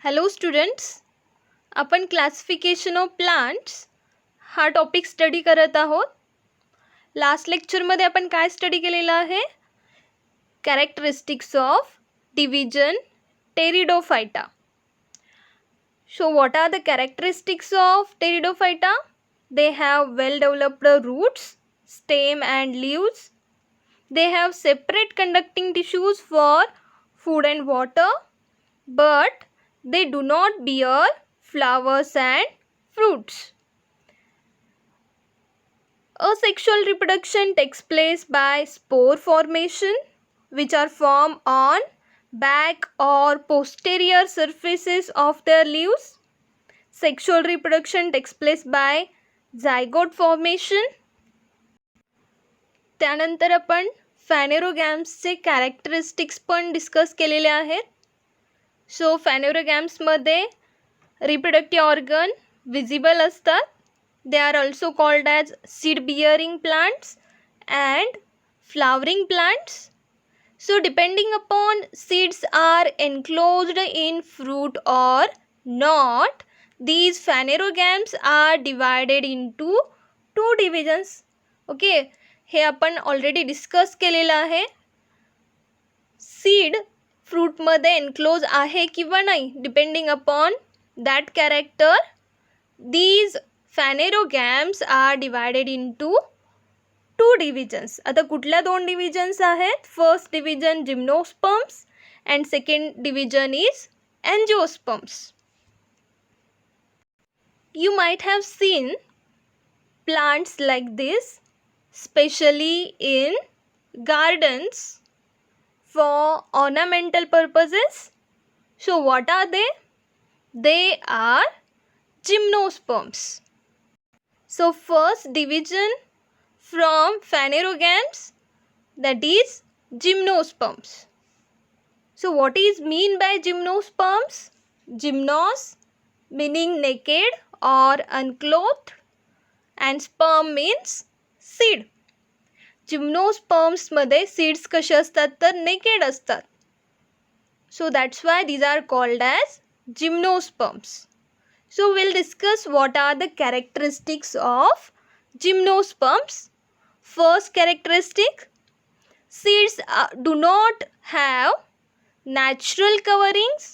Hello students, आपण classification of plants हा topic study करत आहोत. लास्ट लेक्चरमध्ये आपण काय स्टडी केलेलं आहे? Characteristics of division pteridophyta. So what are the characteristics of Pteridophyta? They have well developed roots, stem and leaves. They have separate conducting tissues for food and water, but they do not bear flowers and fruits. Asexual reproduction takes place by spore formation, which are formed on back or posterior surfaces of their leaves. Sexual reproduction takes place by zygote formation. त्यानंतर आपण फॅनेरोगॅम्सचे characteristics पण discuss केलेले आहेत. So फॅनेरोगॅम्समध्ये reproductive organ visible असतात. They are also called as seed bearing plants and flowering plants. So depending upon seeds are enclosed in fruit or not, these phanerogams are divided into two divisions. Okay, हे आपण already discuss केलेलं आहे. Seed फ्रूटमध्ये एन्क्लोज आहे किंवा नाही, depending upon that character, these phanerogams are divided into two divisions. आता कुठल्या दोन divisions आहेत? First division gymnosperms and second division is angiosperms. You might have seen plants like this, especially in gardens for ornamental purposes. So what are they? They are gymnosperms. So first division from phanerogams, that is gymnosperms. So what is mean by gymnosperms? Gymnos meaning naked or unclothed and sperm means seed. Gymnosperms मध्ये seeds कसे असतात तर naked असतात. So that's why these are called as gymnosperms. So we'll discuss what are the characteristics of gymnosperms. First characteristic, seeds do not have natural coverings.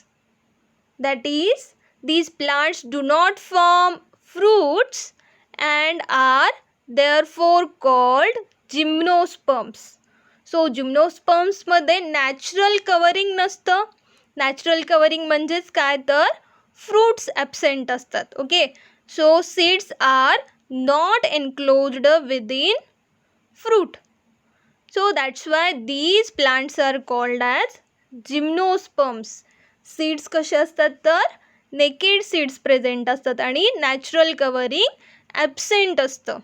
That is, these plants do not form fruits and are therefore called gymnosperms. So gymnosperms मध्ये natural covering नसतं. Natural covering म्हणजेच काय तर fruits absent असतात. Okay, so seeds are not enclosed within fruit. So that's why these plants are called as gymnosperms. Seeds कसे असतात तर naked seeds present असतात आणि नॅचरल कवरिंग ॲब्सेंट असतं.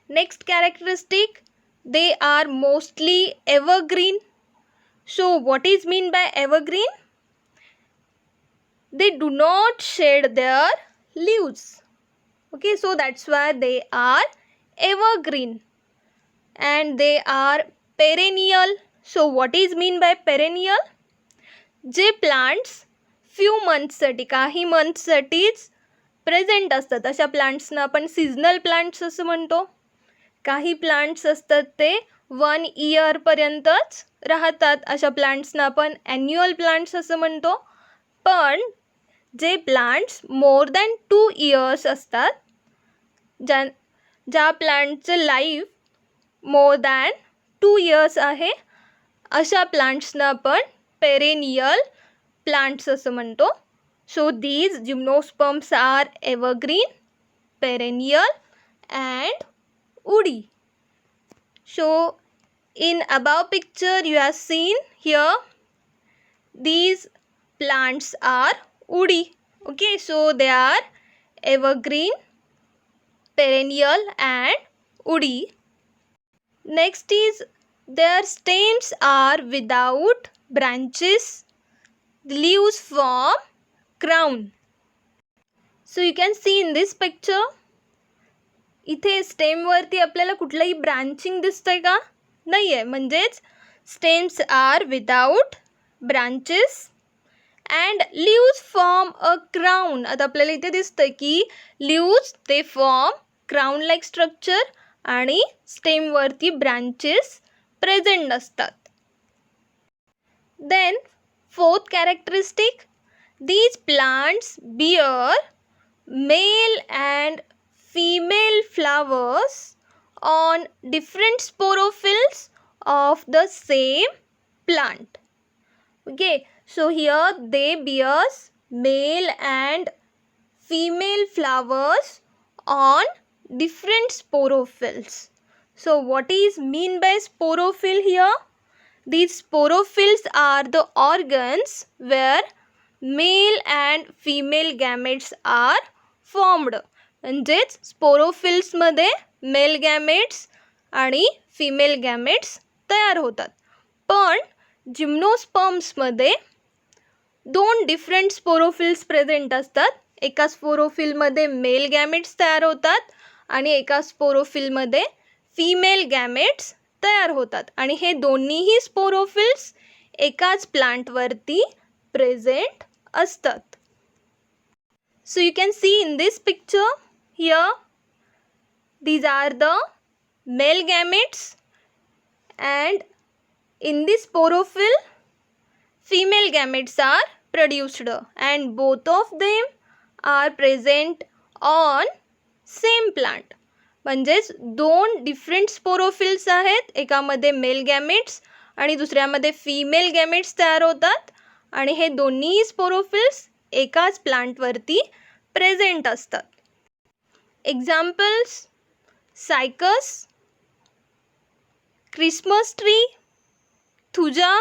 Next characteristic, they are mostly evergreen. So what is mean by evergreen? They do not shed their leaves. Okay, so that's why they are evergreen and they are perennial. So what is mean by perennial? J plants few months साठी, काही months साठीच present असतात, अशा प्लांट्सना आपण seasonal plants असं म्हणतो. काही plants असतात ते 1 year पर्यंतच राहतात, अशा प्लांट्सना आपण ॲन्युअल प्लांट्स असं म्हणतो. पण जे प्लांट्स मोर दॅन 2 years असतात, ज्या प्लांटचं लाईफ मोर दॅन 2 years आहे, अशा प्लांट्सना आपण पेरेनियल प्लांट्स असं म्हणतो. So these gymnosperms are evergreen, perennial and woody. So in above picture you have seen here, these plants are woody. Okay, so they are evergreen, perennial and woody. Next is their stems are without branches. The leaves form crown. So you can see in this picture, इथे स्टेमवरती आपल्याला कुठलंही branching दिसतंय का? नाही आहे, म्हणजेच stems are without branches and leaves form a crown. आता आपल्याला इथे दिसतं की लीव्स ते फॉर्म क्राऊन लाईक स्ट्रक्चर आणि स्टेमवरती ब्रांचेस प्रेझेंट नसतात. Then fourth characteristic, these plants bear male and female flowers on different sporophylls of the same plant. Okay, so here they bears male and female flowers on different sporophylls. So what is mean by sporophyll here? These sporophylls are the organs where male and female gametes are formed. म्हणजेच स्पोरोफिल्समध्ये male gametes आणि female gametes तयार होतात. पण जिम्नोस्पर्म्समध्ये 2 different sporophylls present असतात. एका स्पोरोफिलमध्ये male gametes तयार होतात आणि एका स्पोरोफिलमध्ये फिमेल गॅमेट्स तयार होतात. आणि हे दोन्हीही स्पोरोफिल्स एकाच प्लांटवरती प्रेझेंट असतात. So you can see in this picture here, these are the male gametes and in this sporophyll female gametes are produced and both of them are present on same plant. म्हणजेच 2 different sporophylls आहेत. एकामध्ये mail gametes आणि दुसऱ्यामध्ये female gametes तयार होतात आणि हे दोन्ही sporophylls एकाच प्लांटवरती present असतात. Examples, cycas, Christmas tree, thuja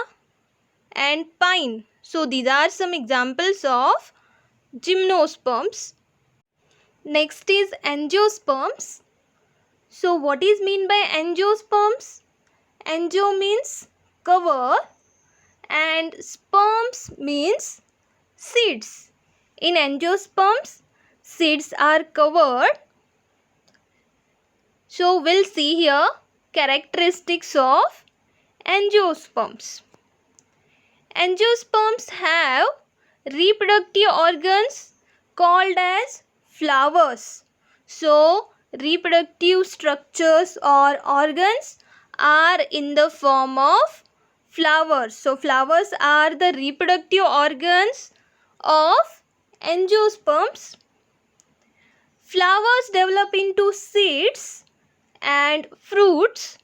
and pine. So these are some examples of gymnosperms. Next is angiosperms. So what is mean by angiosperms? Angio means cover and sperms means seeds. In angiosperms, seeds are covered. So we'll see here characteristics of angiosperms. Angiosperms have reproductive organs called as flowers. So reproductive structures or organs are in the form of flowers. So flowers are the reproductive organs of angiosperms. Flowers develop into seeds and fruits.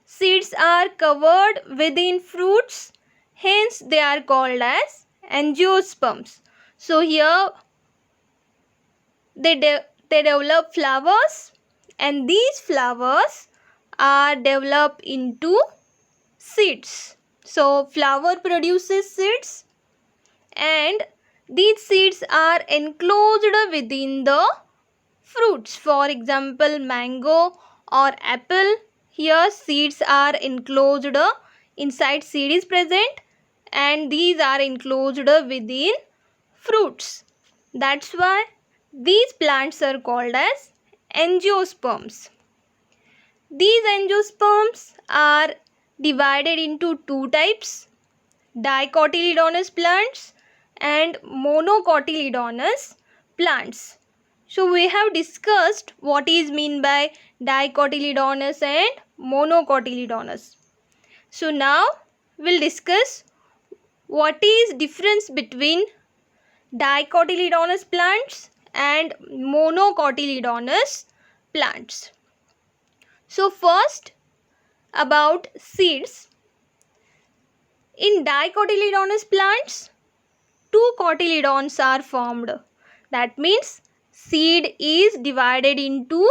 Seeds are covered within fruits, hence they are called as angiosperms. So here they develop flowers and these flowers are developed into seeds. So flower produces seeds and these seeds are enclosed within the fruits. For example, mango or apple, here seeds are enclosed, inside seed is present and these are enclosed within fruits. That's why these plants are called as angiosperms. These angiosperms are divided into 2 types, dicotyledonous plants and monocotyledonous plants. So we have discussed what is mean by dicotyledonous and monocotyledonous. So now we'll discuss what is difference between dicotyledonous plants and monocotyledonous plants. So first about seeds. In dicotyledonous plants, 2 cotyledons are formed. That means seed is divided into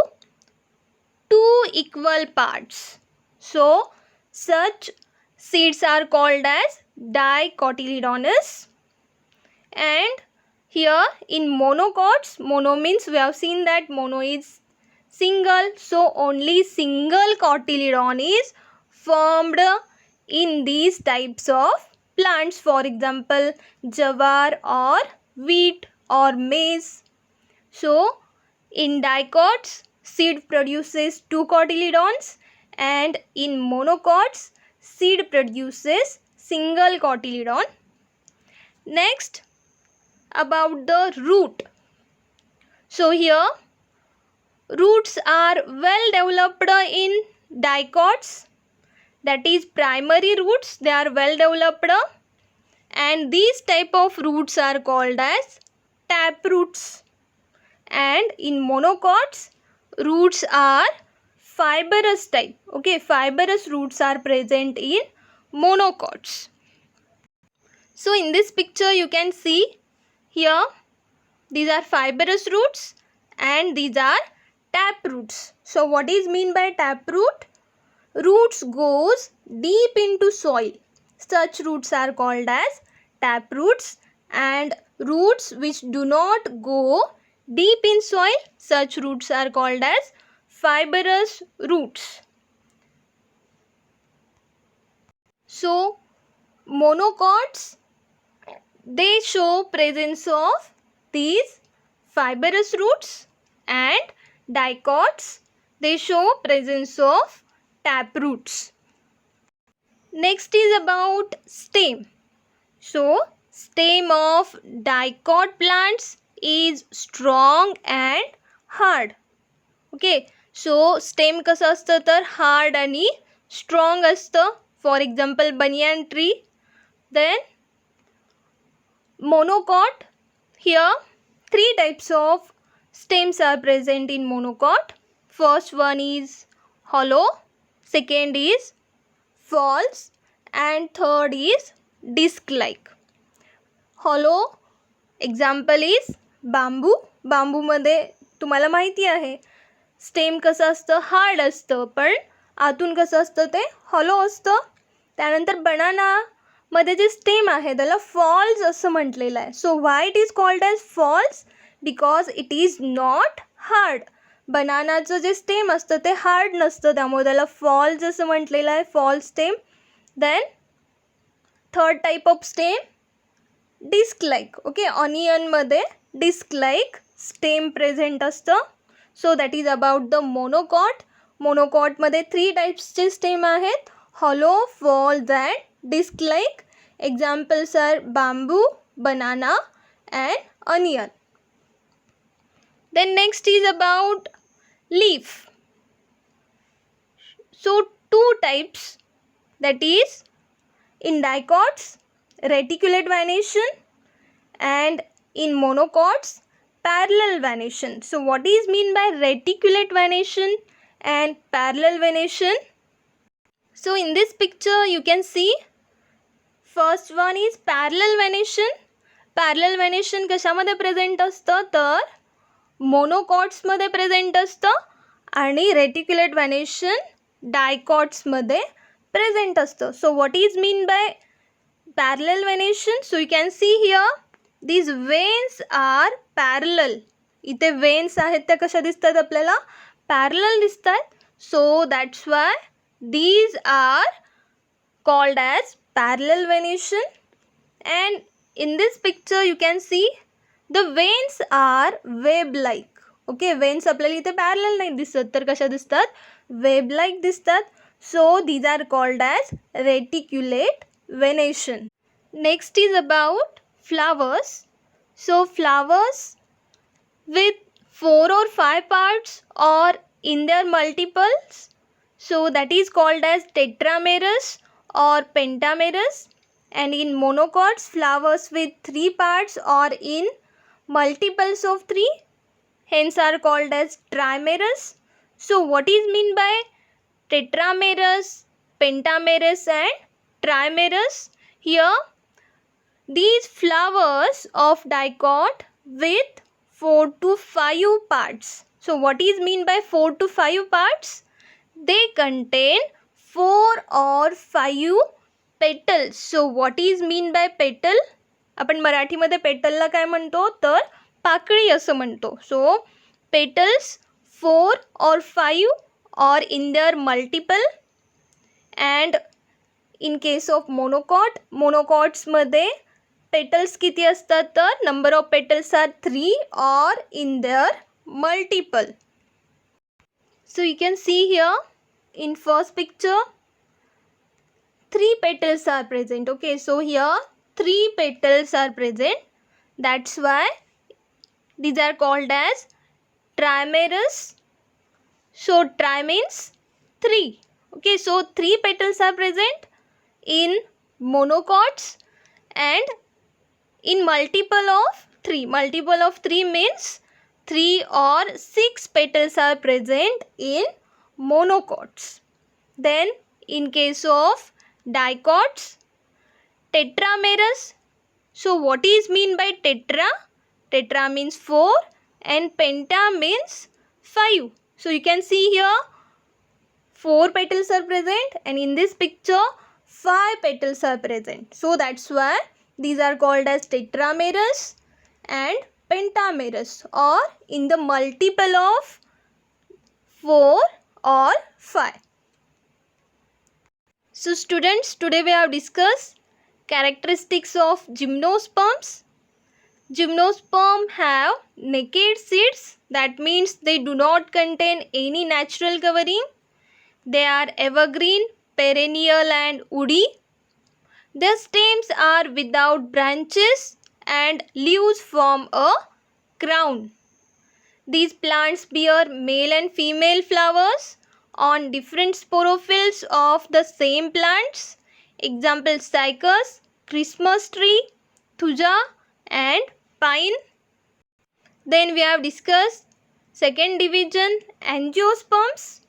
2 equal parts. So such seeds are called as dicotyledonous. And here in monocots, mono means we have seen that mono is single, so only single cotyledon is formed in these types of plants. For example, jawar or wheat or maize. So in dicots, seed produces 2 cotyledons and in monocots, seed produces single cotyledon. Next, about the root. So here roots are well developed in dicots, that is primary roots. They are well developed, and these type of roots are called as tap roots. And in monocots, roots are fibrous type. Okay, fibrous roots are present in monocots. So in this picture you can see here these are fibrous roots and these are tap roots. So what is mean by tap root? Roots goes deep into soil. Such roots are called as tap roots, and roots which do not go deep in soil, such roots are called as fibrous roots. So monocots, they show presence of these fibrous roots, and dicots, they show presence of tap roots. Next is about stem. So stem of dicot plants is strong and hard. Okay, so stem कसं असतं तर hard आणि strong असतं. For example banyan tree. Then monocot, here three types of stems are present in monocot. First one is hollow, second is false, and third is disc like. hollow example is bamboo. बांबूमध्ये तुम्हाला माहिती आहे stem कसं असतं, hard असतं, पण आतून कसं असतं ते हॉलो असतं. त्यानंतर बनाना मध्ये जे स्टेम आहे त्याला फॉल्स असं म्हटलेलं आहे. So why it is called as false? Because it is not hard. बनानाचं जे स्टेम असतं ते हार्ड नसतं, त्यामुळे त्याला फॉल्स असं म्हटलेलं आहे, false stem. Then third type of stem disc like. Okay, ऑनियनमध्ये डिस्क लाईक स्टेम प्रेझेंट असतं. So that is about the monocot. मोनोकॉटमध्ये थ्री टाईप्सचे स्टेम आहेत, hollow, false and disc like. Examples are bamboo, banana and onion. Then next is about leaf. So two types, that is in dicots reticulate venation and in monocots parallel venation. So what is mean by reticulate venation and parallel venation? So in this picture you can see first one is parallel venation. Parallel venation कशामध्ये present असतं तर मोनोकॉट्समध्ये present असतं, आणि reticulate व्हॅनेशन डायकॉट्समध्ये present असतं. So what is mean by parallel venation? So you can see here these veins are parallel. इथे veins आहेत त्या कशा दिसतात आपल्याला? पॅरलल दिसतात. So that's why these are called as parallel venation. And in this picture you can see the veins are web like. okay, veins आपल्याला इथे parallel नाही दिसत तर कशा दिसतात? web like दिसतात. so these are called as reticulate venation. Next is about flowers. so flowers with 4 or 5 parts or in their multiples, so that is called as tetramerous or pentamerous. And in monocots flowers with 3 parts or in multiples of 3, hence are called as trimerous. So what is mean by tetramerous, pentamerous and trimerous? Here these flowers of dicot with 4 to 5 parts. So what is mean by 4 to 5 parts? They contain 4 or 5 petals. So what is mean by petal? आपण मराठीमध्ये पेटलला काय म्हणतो तर पाकळी असं म्हणतो. सो petals 4 or 5 or in their multiple. and in case of monocot, monocotsमध्ये petals किती असतात तर number of petals are 3 or in their multiple. So you can see here in first picture 3 petals are present. okay, so here 3 petals are present. That's why these are called as trimerous. So tri means 3. Okay, so 3 petals are present in monocots and in multiple of 3. Multiple of 3 means 3 or 6 petals are present in monocots. Then in case of dicots, tetramerous. So what is mean by tetra? Tetra means 4 and penta means 5. So you can see here 4 petals are present and in this picture 5 petals are present. So that's why these are called as tetramerous and pentamerous, or in the multiple of 4 or 5. So students, today we have discussed characteristics of gymnosperms. Gymnosperm have naked seeds, that means they do not contain any natural covering. They are evergreen, perennial and woody. Their stems are without branches and leaves form a crown. These plants bear male and female flowers on different sporophylls of the same plants. Example: cycas, Christmas tree, thuja and pine. Then we have discussed second division, angiosperms.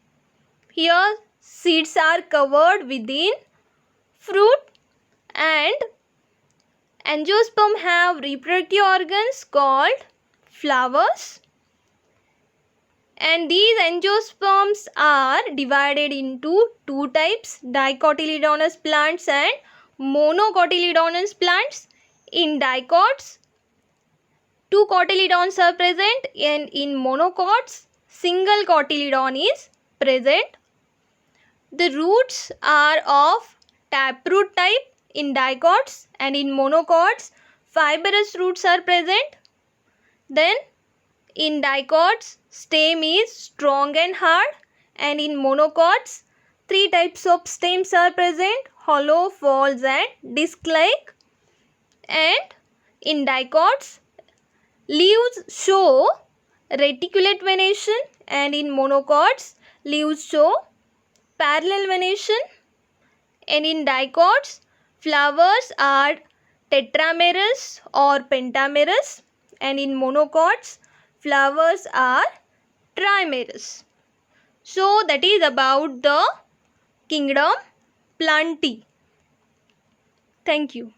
Here seeds are covered within fruit, and angiosperm have reproductive organs called flowers. And these angiosperms are divided into two types: dicotyledonous plants and monocotyledonous plants. In dicots, two cotyledons are present, and in monocots, single cotyledon is present. The roots are of taproot type in dicots, and in monocots, fibrous roots are present. Then in dicots, stem is strong and hard, and in monocots, 3 types of stems are present: hollow, false and disc-like. And in dicots, leaves show reticulate venation, and in monocots, leaves show parallel venation. And in dicots, flowers are tetramerous or pentamerous, and in monocots, flowers are trimerous. So that is about the kingdom Plantae. Thank you.